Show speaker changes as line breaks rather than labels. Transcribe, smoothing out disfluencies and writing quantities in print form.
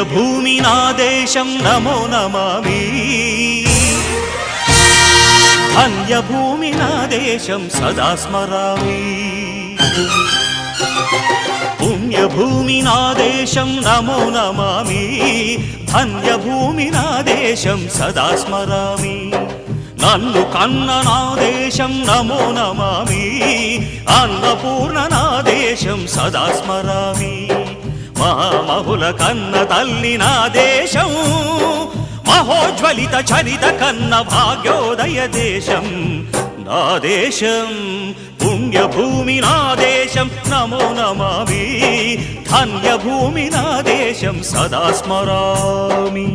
పుణ్యభూమి నా దేశం నమో నమామి ధన్యభూమి నా దేశం సదా స్మరామి పుణ్యభూమి నా దేశం నమో నమామి ధన్యభూమి నా దేశం సదా స్మరామి నన్ను కన్న నా దేశం నమో నమామి అన్నపూర్ణ నా దేశం సదా స్మరామి మహామహుల కన్న తల్లి నా దేశం మహోజ్వలిత చరిత కన్న భాగ్యోదయ దేశం నా దేశం పుణ్యభూమి నా దేశం నమో నమామి ధన్యభూమి నా దేశం సదా స్మరామి